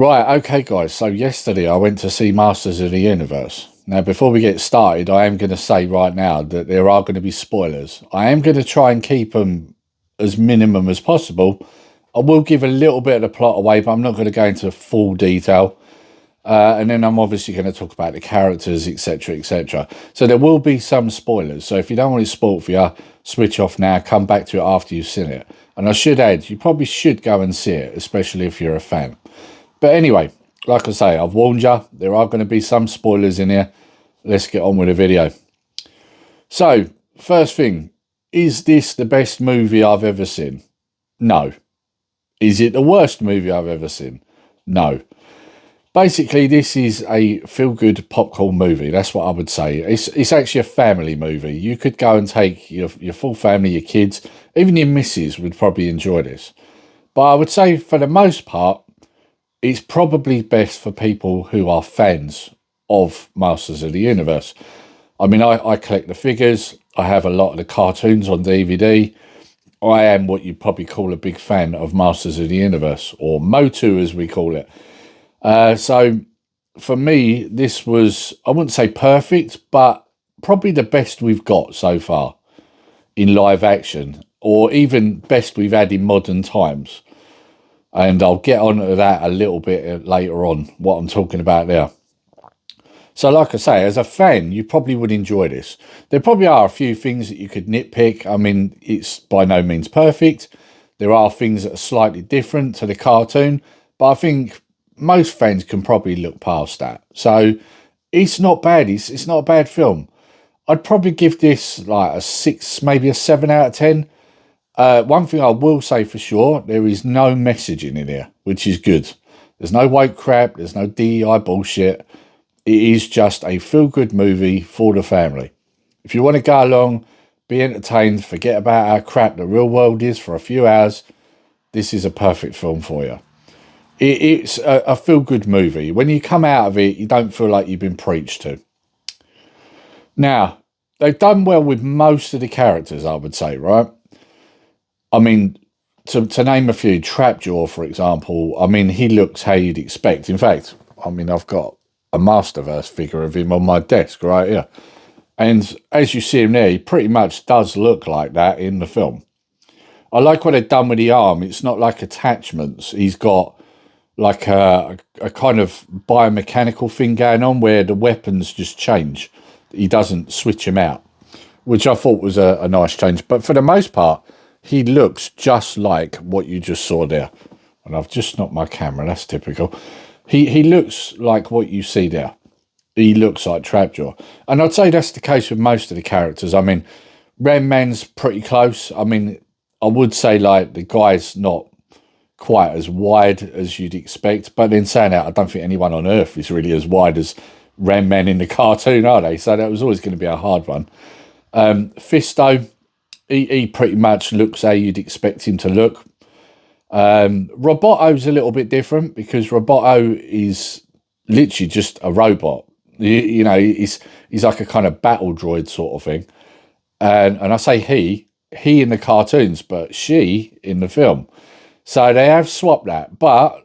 Right, okay, guys. So yesterday I went to see Masters of the Universe. Now, before we get started, I am going to say right now that there are going to be spoilers. I am going to try and keep them as minimum as possible. I will give a little bit of the plot away, but I'm not going to go into full detail. And then I'm obviously going to talk about the characters, etc., etc. So there will be some spoilers. So if you don't want it spoiled for you, switch off now. Come back to it after you've seen it. And I should add, you probably should go and see it, especially if you're a fan. But anyway, like I say, I've warned you, there are going to be some spoilers in here. Let's get on with the video. So, first thing, is this the best movie I've ever seen? No. Is it the worst movie I've ever seen? No. Basically, this is a feel-good popcorn movie. That's what I would say. It's actually a family movie. You could go and take your full family, your kids, even your missus would probably enjoy this. But I would say, for the most part, it's probably best for people who are fans of Masters of the Universe. I mean, I collect the figures. I have a lot of the cartoons on DVD. I am what you'd probably call a big fan of Masters of the Universe, or MOTU as we call it. So for me, this was, I wouldn't say perfect, but probably the best we've got so far in live action, or even best we've had in modern times. And I'll get on to that a little bit later on, what I'm talking about there. So like I say, as a fan, you probably would enjoy this. There probably are a few things that you could nitpick. I mean, it's by no means perfect. There are things that are slightly different to the cartoon, but I think most fans can probably look past that. So it's not bad. It's not a bad film. I'd probably give this like a 6, maybe a 7 out of 10. One thing I will say for sure, there is no messaging in here, which is good. There's no woke crap, there's no DEI bullshit. It is just a feel-good movie for the family. If you want to go along, be entertained, forget about how crap the real world is for a few hours, this is a perfect film for you. It's a feel-good movie. When you come out of it, you don't feel like you've been preached to. Now, they've done well with most of the characters, I would say, right? I mean, to name a few, Trapjaw, for example, I mean, he looks how you'd expect. In fact, I mean, I've got a Masterverse figure of him on my desk right here. And as you see him there, he pretty much does look like that in the film. I like what they've done with the arm. It's not like attachments. He's got like a kind of biomechanical thing going on where the weapons just change. He doesn't switch them out, which I thought was a nice change. But for the most part, he looks just like what you just saw there. And I've just knocked my camera, that's typical. He looks like what you see there. He looks like Trapjaw. And I'd say that's the case with most of the characters. I mean, Ram Man's pretty close. I mean, I would say like the guy's not quite as wide as you'd expect. But in saying that, I don't think anyone on Earth is really as wide as Ram Man in the cartoon, are they? So that was always going to be a hard one. Fisto, he pretty much looks how you'd expect him to look. Roboto's a little bit different because Roboto is literally just a robot. You know, he's like a kind of battle droid sort of thing. And I say he in the cartoons, but she in the film. So they have swapped that. But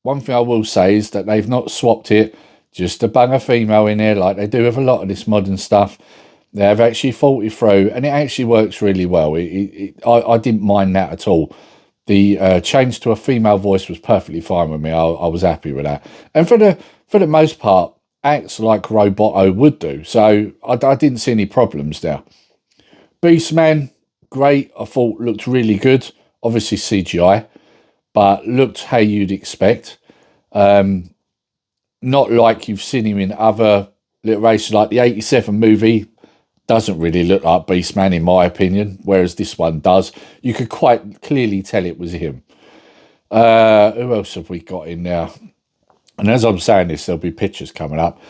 one thing I will say is that they've not swapped it just to bung a female in there like they do with a lot of this modern stuff. They have actually thought it through, and it actually works really well. I didn't mind that at all. The change to a female voice was perfectly fine with me. I was happy with that, and for the most part, acts like Roboto would do. So I didn't see any problems there. Beastman, great. I thought looked really good. Obviously CGI, but looked how you'd expect. Not like you've seen him in other iterations, like the '87 movie. Doesn't really look like Beastman in my opinion, whereas this one does. You could quite clearly tell it was him. Who else have we got in there? And as I'm saying this, there'll be pictures coming up.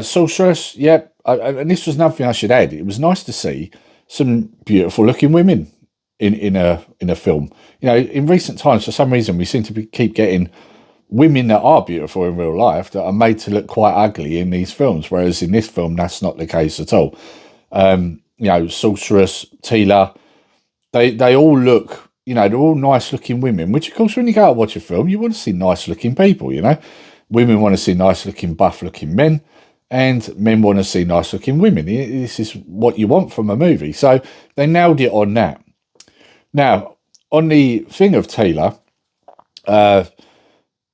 Sorceress, yep. And this was another thing I should add. It was nice to see some beautiful looking women in a film. You know, in recent times, for some reason, we seem to keep getting women that are beautiful in real life that are made to look quite ugly in these films, whereas in this film, that's not the case at all. You know, Sorceress, Tila, they all look they're all nice looking women, which of course when you go out watch a film, you want to see nice looking people, Women want to see nice looking, buff looking men, and men want to see nice looking women. This is what you want from a movie. So they nailed it on that. Now, on the thing of Taylor,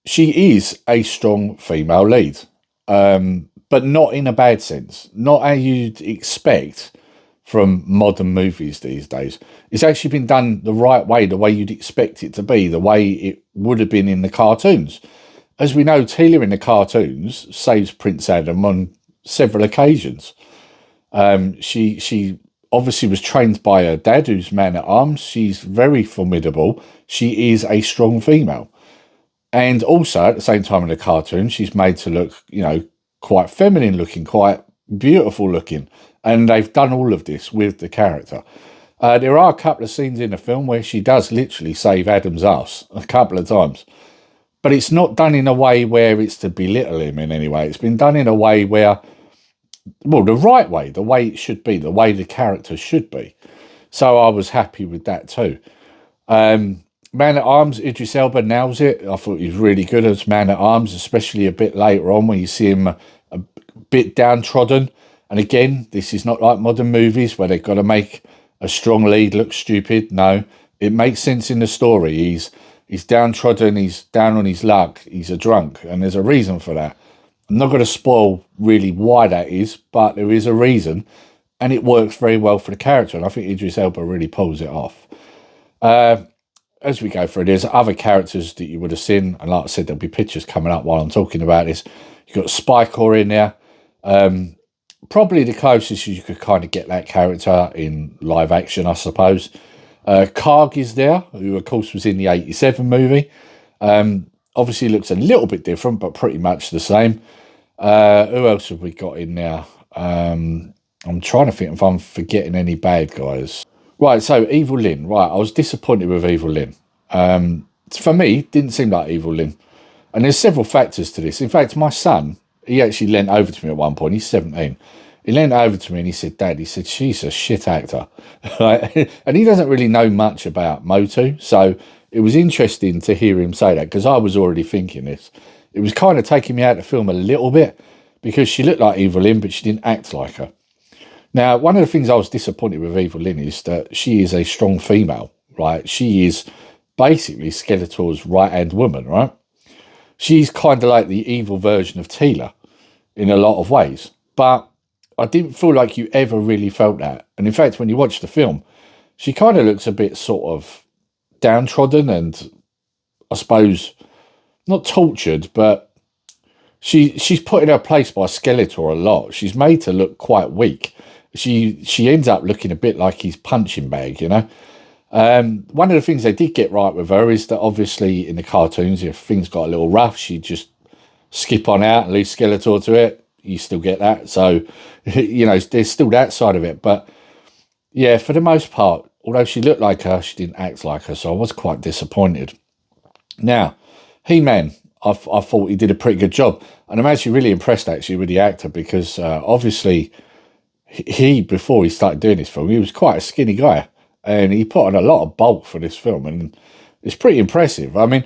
she is a strong female lead, but not in a bad sense, not how you'd expect from modern movies these days. It's actually been done the right way, the way you'd expect it to be, the way it would have been in the cartoons. As we know, Taylor in the cartoons saves Prince Adam on several occasions. She obviously was trained by her dad, who's man at arms. She's very formidable. She is a strong female. And also, at the same time in the cartoon, she's made to look, quite feminine looking, quite beautiful looking. And they've done all of this with the character. There are a couple of scenes in the film where she does literally save Adam's ass a couple of times. But it's not done in a way where it's to belittle him in any way. It's been done in a way where, well, the right way, the way it should be, the way the character should be. So I was happy with that too. Man at Arms, Idris Elba nails it. I thought he was really good as Man at Arms, especially a bit later on when you see him a bit downtrodden. And again, this is not like modern movies where they've got to make a strong lead look stupid. No, it makes sense in the story. He's downtrodden, he's down on his luck, he's a drunk, and there's a reason for that. I'm not going to spoil really why that is, but there is a reason, and it works very well for the character, and I think Idris Elba really pulls it off. As we go through, there's other characters that you would have seen, and like I said, there'll be pictures coming up while I'm talking about this. You've got Spycore in there. Probably the closest you could kind of get that character in live action, I suppose. Karg is there, who of course was in the 87 movie. Obviously looks a little bit different, but pretty much the same. Who else have we got in there? I'm trying to think if I'm forgetting any bad guys. Right, so Evil Lyn. Right, I was disappointed with Evil Lyn. For me, didn't seem like Evil Lyn. And there's several factors to this. In fact, my son, he actually leant over to me at one point. He's 17. He leant over to me and he said, Dad, he said, she's a shit actor. And he doesn't really know much about MOTU. So it was interesting to hear him say that because I was already thinking this. It was kind of taking me out of the film a little bit because she looked like Evil Lyn, but she didn't act like her. Now, one of the things I was disappointed with Evil Lyn is that she is a strong female, right? She is basically Skeletor's right-hand woman, right? She's kind of like the evil version of Teela in a lot of ways. But I didn't feel like you ever really felt that. And in fact, when you watch the film, she kind of looks a bit sort of downtrodden and I suppose not tortured, but she's put in her place by Skeletor a lot. She's made to look quite weak. She ends up looking a bit like his punching bag, One of the things they did get right with her is that obviously in the cartoons, if things got a little rough, she'd just skip on out and leave Skeletor to it. You still get that. So, there's still that side of it. But yeah, for the most part, although she looked like her, she didn't act like her. So I was quite disappointed. Now, He-Man, I thought he did a pretty good job. And I'm actually really impressed actually with the actor because obviously before he started doing this film, he was quite a skinny guy. And he put on a lot of bulk for this film. And it's pretty impressive. I mean,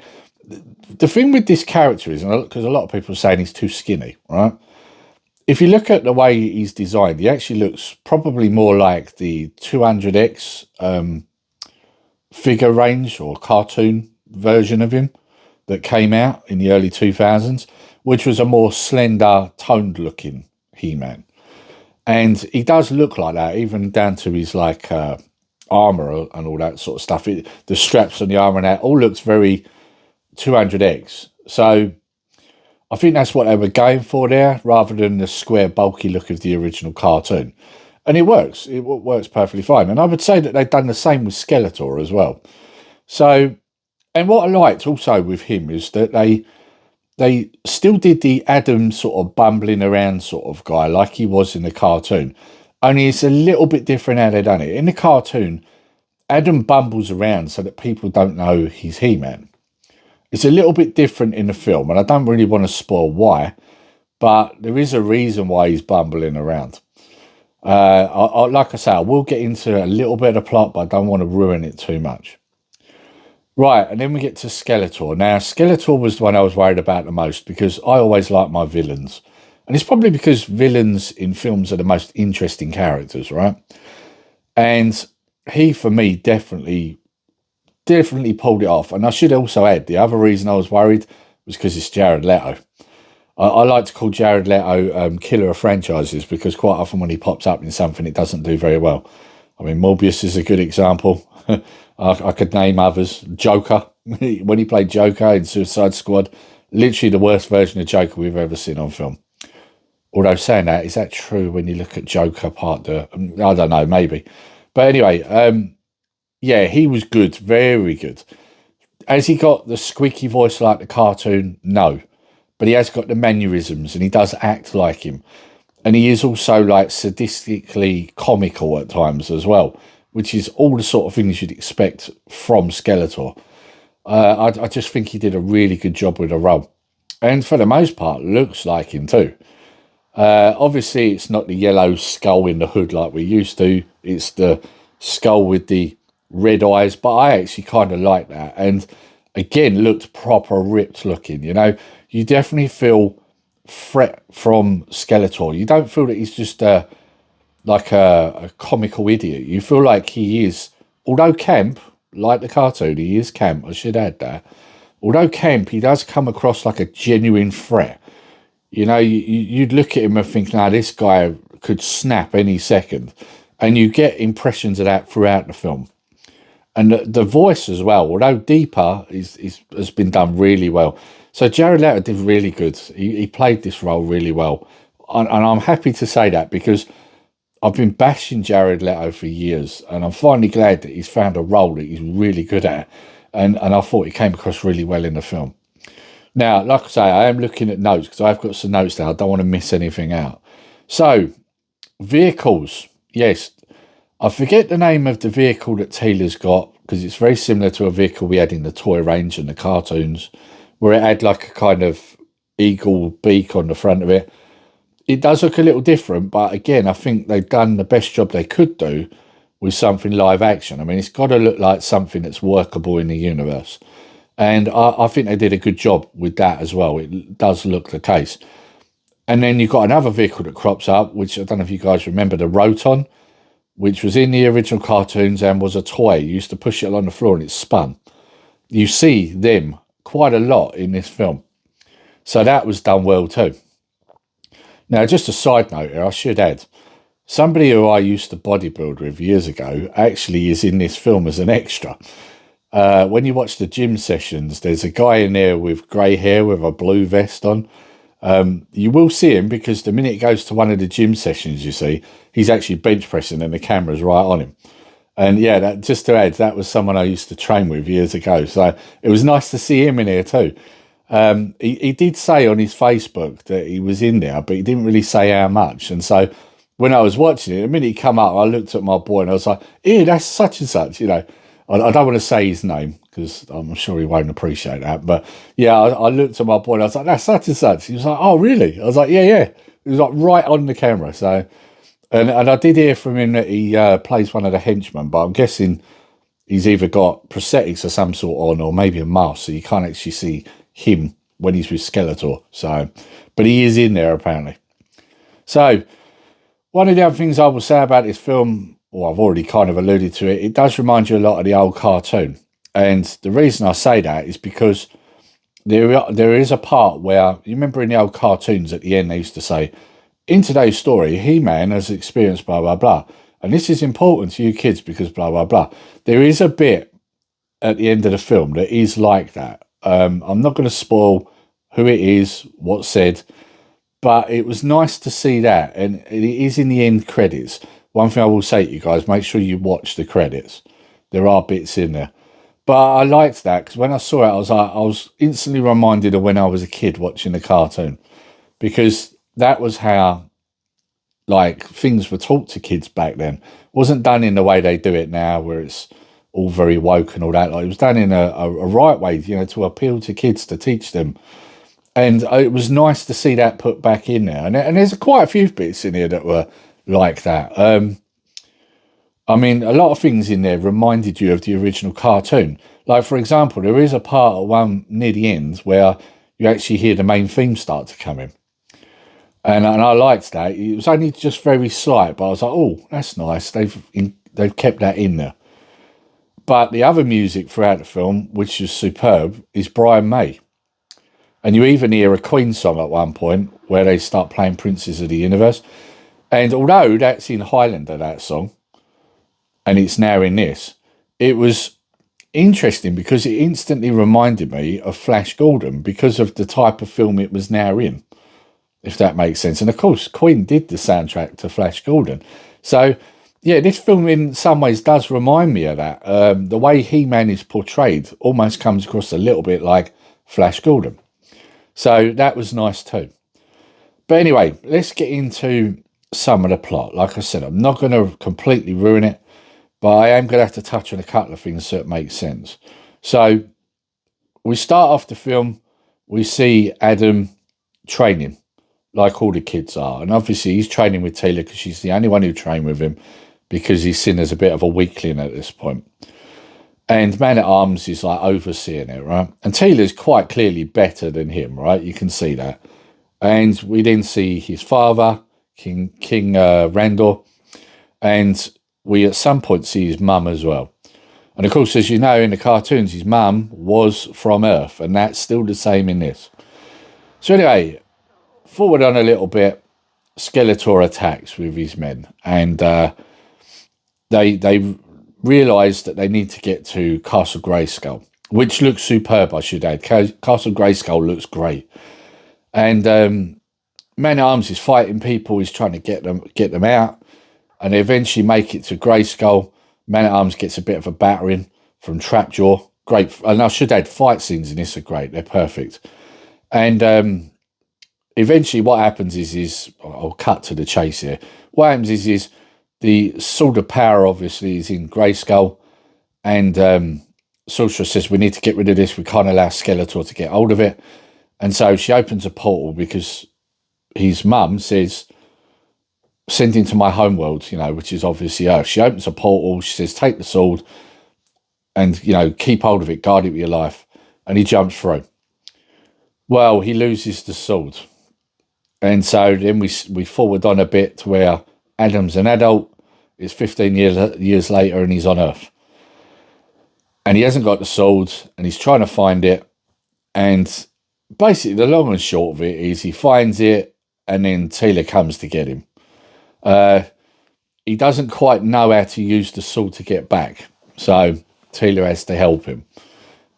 the thing with this character is, because a lot of people are saying he's too skinny, right? If you look at the way he's designed, he actually looks probably more like the 200X figure range or cartoon version of him that came out in the early 2000s, which was a more slender, toned looking He-Man. And he does look like that, even down to his armor and all that sort of stuff. The straps on the armor and that all looks very 200X. So I think that's what they were going for there, rather than the square, bulky look of the original cartoon. And it works. It works perfectly fine. And I would say that they've done the same with Skeletor as well. So, and what I liked also with him is that they still did the Adam sort of bumbling around sort of guy like he was in the cartoon. Only it's a little bit different how they've done it. In the cartoon, Adam bumbles around so that people don't know he's He-Man. It's a little bit different in the film, and I don't really want to spoil why, but there is a reason why he's bumbling around. Like I say, I will get into a little bit of the plot, but I don't want to ruin it too much. Right, and then we get to Skeletor. Now, Skeletor was the one I was worried about the most because I always like my villains. And it's probably because villains in films are the most interesting characters, right? And he, for me, definitely pulled it off. And I should also add, the other reason I was worried was because it's Jared Leto. I like to call Jared Leto killer of franchises because quite often when he pops up in something, it doesn't do very well. I mean, Morbius is a good example. I could name others. Joker, when he played Joker in Suicide Squad, literally the worst version of Joker we've ever seen on film. Although saying that, is that true when you look at Joker Part 2? I don't know, maybe. But anyway, yeah, he was good, very good. Has he got the squeaky voice like the cartoon? No. But he has got the mannerisms and he does act like him. And he is also like sadistically comical at times as well, which is all the sort of things you'd expect from Skeletor. I just think he did a really good job with the role. And for the most part, looks like him too. Obviously, it's not the yellow skull in the hood like we used to. It's the skull with the red eyes, but I actually kind of like that. And again, looked proper ripped looking. You definitely feel threat from Skeletor. You don't feel that he's just like a comical idiot. You feel like he is, although camp, like the cartoon, he is camp. I should add that. Although camp, he does come across like a genuine threat. You'd look at him and think, now this guy could snap any second. And you get impressions of that throughout the film. And the voice as well, although deeper, has been done really well. So Jared Leto did really good. He played this role really well. And I'm happy to say that because I've been bashing Jared Leto for years. And I'm finally glad that he's found a role that he's really good at. And I thought he came across really well in the film. Now, like I say, I am looking at notes because I've got some notes there. I don't want to miss anything out. So, vehicles. Yes, I forget the name of the vehicle that Taylor's got because it's very similar to a vehicle we had in the toy range and the cartoons, where it had like a kind of eagle beak on the front of it. It does look a little different, but again, I think they've done the best job they could do with something live action. I mean, it's got to look like something that's workable in the universe. And I think they did a good job with that as well. It does look the case. And then you've got another vehicle that crops up, which I don't know if you guys remember, the Roton, which was in the original cartoons and was a toy. You used to push it along the floor and it spun. You see them quite a lot in this film. So that was done well too. Now, just a side note here, I should add, somebody who I used to bodybuild with years ago actually is in this film as an extra. When you watch the gym sessions, there's a guy in there with grey hair with a blue vest on. You will see him because the minute he goes to one of the gym sessions, you see, he's actually bench pressing and the camera's right on him. And yeah, that just to add, that was someone I used to train with years ago. So it was nice to see him in here too. He did say on his Facebook that he was in there, but he didn't really say how much. And so when I was watching it, the minute he come up, I looked at my boy and I was like, "Yeah, that's such and such." I don't want to say his name because I'm sure he won't appreciate that. But yeah, I looked at my boy and I was like, "That's such and such." He was like, "Oh, really?" I was like, "Yeah, yeah." He was like right on the camera. So, and I did hear from him that he plays one of the henchmen, but I'm guessing he's either got prosthetics of some sort on or maybe a mask, so you can't actually see him when he's with Skeletor. So, but he is in there apparently. So, one of the other things I will say about this film, well, I've already kind of alluded to it, it does remind you a lot of the old cartoon. And the reason I say that is because there is a part where, you remember in the old cartoons at the end, they used to say, in today's story, He-Man has experienced blah, blah, blah. And this is important to you kids because blah, blah, blah. There is a bit at the end of the film that is like that. I'm not going to spoil who it is, what's said, but it was nice to see that. And it is in the end credits. One thing I will say to you guys, make sure you watch the credits. There are bits in there. But I liked that because when I saw it, I was instantly reminded of when I was a kid watching the cartoon because that was how like things were taught to kids back then. It wasn't done in the way they do it now, where it's all very woke and all that. Like it was done in a right way, to appeal to kids to teach them. And it was nice to see that put back in there. And there's quite a few bits in here that were like that. I mean, a lot of things in there reminded you of the original cartoon. Like, for example, there is a part at one near the end where you actually hear the main theme start to come in. And I liked that. It was only just very slight, but I was like, oh, that's nice. They've kept that in there. But the other music throughout the film, which is superb, is Brian May. And you even hear a Queen song at one point where they start playing Princes of the Universe. And although that's in Highlander, that song, and it's now in this, it was interesting because it instantly reminded me of Flash Gordon because of the type of film it was now in, if that makes sense. And of course, Queen did the soundtrack to Flash Gordon. So, yeah, this film in some ways does remind me of that. The way He-Man is portrayed almost comes across a little bit like Flash Gordon. So that was nice too. But anyway, let's get into some of the plot. Like I said, I'm not going to completely ruin it, but I am going to have to touch on a couple of things so it makes sense. So we start off the film, we see Adam training like all the kids are. And obviously he's training with Taylor because she's the only one who trained with him because he's seen as a bit of a weakling at this point. And Man-at-Arms is like overseeing it, right? And Taylor's quite clearly better than him, right? You can see that. And we then see his father, King Randor, and we at some point see his mum as well. And of course, as you know, in the cartoons, his mum was from Earth, and that's still the same in this. So anyway, forward on a little bit, Skeletor attacks with his men, and they realise that they need to get to Castle Grayskull, which looks superb, I should add. Castle Grayskull looks great. And Man-at-Arms is fighting people, he's trying to get them out, and they eventually make it to Grayskull. Man-at-Arms gets a bit of a battering from Trapjaw. Great, and I should add, fight scenes in this are great, they're perfect. And eventually what happens is I'll cut to the chase here. What happens is the Sword of Power obviously is in Grayskull, and Sorcerer says we need to get rid of this, we can't allow Skeletor to get hold of it. And so she opens a portal because his mum says, send him to my homeworld, you know, which is obviously Earth. She opens a portal, she says, take the sword and, you know, keep hold of it, guard it with your life. And he jumps through. Well, he loses the sword. And so then we forward on a bit to where Adam's an adult, it's 15 years later and he's on Earth. And he hasn't got the sword and he's trying to find it. And basically the long and short of it is he finds it and then Taylor comes to get him. He doesn't quite know how to use the sword to get back. So Taylor has to help him.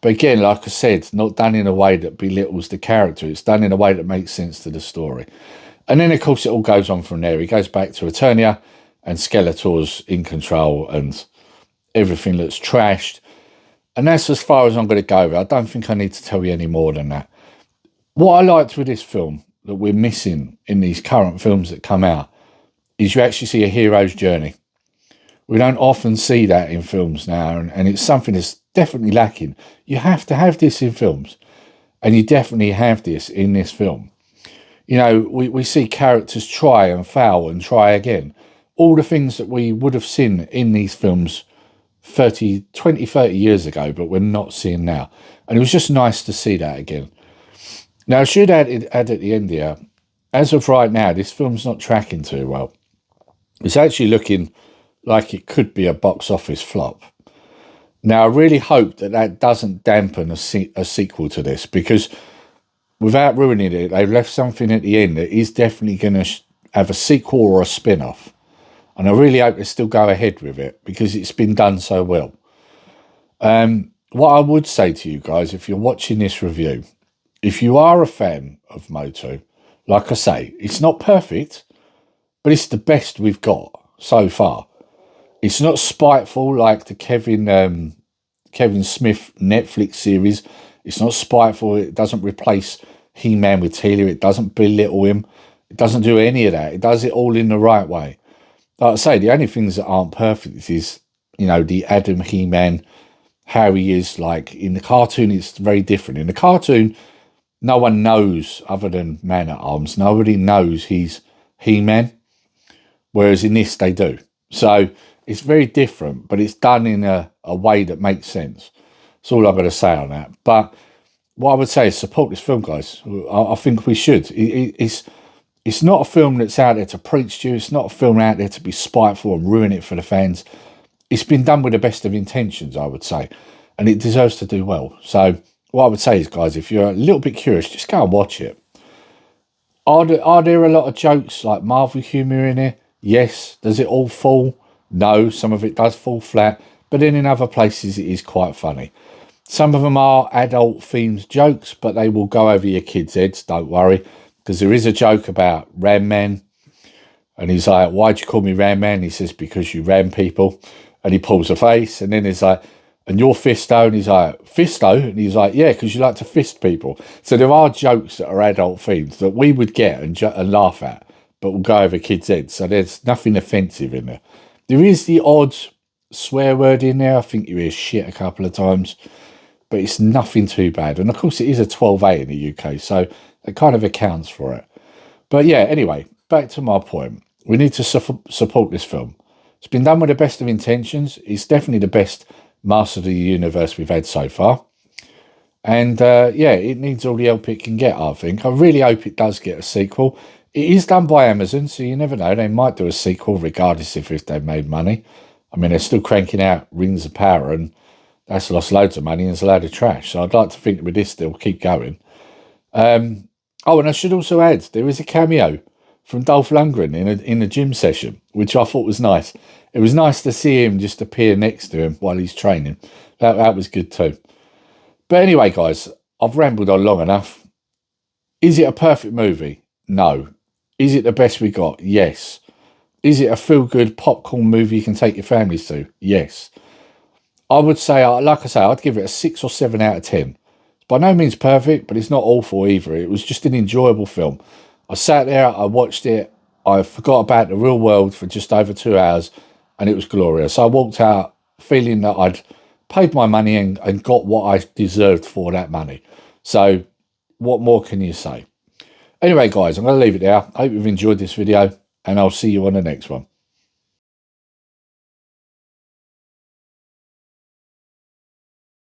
But again, like I said, not done in a way that belittles the character. It's done in a way that makes sense to the story. And then, of course, it all goes on from there. He goes back to Eternia and Skeletor's in control and everything looks trashed. And that's as far as I'm going to go. I don't think I need to tell you any more than that. What I liked with this film that we're missing in these current films that come out is you actually see a hero's journey. We don't often see that in films now, and it's something that's definitely lacking. You have to have this in films, and you definitely have this in this film. You know, we see characters try and fail and try again. All the things that we would have seen in these films 20, 30 years ago, but we're not seeing now. And it was just nice to see that again. Now, I should add at the end here, as of right now, this film's not tracking too well. It's actually looking like it could be a box office flop. Now, I really hope that doesn't dampen a sequel to this, because without ruining it, they've left something at the end that is definitely going to have a sequel or a spin-off. And I really hope they still go ahead with it because it's been done so well. What I would say to you guys, if you're watching this review, if you are a fan of MOTU, like I say, it's not perfect, but it's the best we've got so far. It's not spiteful like the Kevin Smith Netflix series. It's not spiteful. It doesn't replace He-Man with Taylor. It doesn't belittle him. It doesn't do any of that. It does it all in the right way. Like I say, the only things that aren't perfect is, you know, the Adam He-Man, how he is. Like in the cartoon, it's very different. In the cartoon, no one knows other than Man-at-Arms. Nobody knows he's He-Man. Whereas in this, they do. So It's very different, but it's done in a way that makes sense. That's all I've got to say on that. But what I would say is support this film, guys. I think we should. It's not a film that's out there to preach to you. It's not a film out there to be spiteful and ruin it for the fans. It's been done with the best of intentions, I would say, and it deserves to do well. So what I would say is, guys, if you're a little bit curious, just go and watch it. Are there a lot of jokes like Marvel humour in here? Yes. Does it all fall? No. Some of it does fall flat, but then in other places it is quite funny. Some of them are adult themed jokes, but they will go over your kids' heads, don't worry, because there is a joke about Ram Man, and he's like, why'd you call me Ram Man? He says, because you ram people, and he pulls a face, and then he's like, and you're Fisto, and he's like, Fisto? And he's like, yeah, because you like to fist people. So there are jokes that are adult themes that we would get and laugh at, but will go over kids' heads, so there's nothing offensive in there. There is the odd swear word in there. I think you hear shit a couple of times, but it's nothing too bad. And of course, it is a 12A in the UK, so that kind of accounts for it. But yeah, anyway, back to my point. We need to support this film. It's been done with the best of intentions. It's definitely the best Master of the Universe we've had so far. And yeah, it needs all the help it can get, I think. I really hope it does get a sequel. It is done by Amazon, so you never know. They might do a sequel regardless if they've made money. I mean, they're still cranking out Rings of Power, and that's lost loads of money and it's a load of trash. So I'd like to think that with this, they'll keep going. Oh, and I should also add, there is a cameo from Dolph Lundgren in a gym session, which I thought was nice. It was nice to see him just appear next to him while he's training. That was good too. But anyway, guys, I've rambled on long enough. Is it a perfect movie? No. Is it the best we got? Yes. Is it a feel-good popcorn movie you can take your families to? Yes. I would say, like I say, I'd give it a 6 or 7 out of 10. It's by no means perfect, but it's not awful either. It was just an enjoyable film. I sat there, I watched it, I forgot about the real world for just over 2 hours, and it was glorious. I walked out feeling that I'd paid my money and got what I deserved for that money. So what more can you say? Anyway, guys, I'm going to leave it there. I hope you've enjoyed this video, and I'll see you on the next one.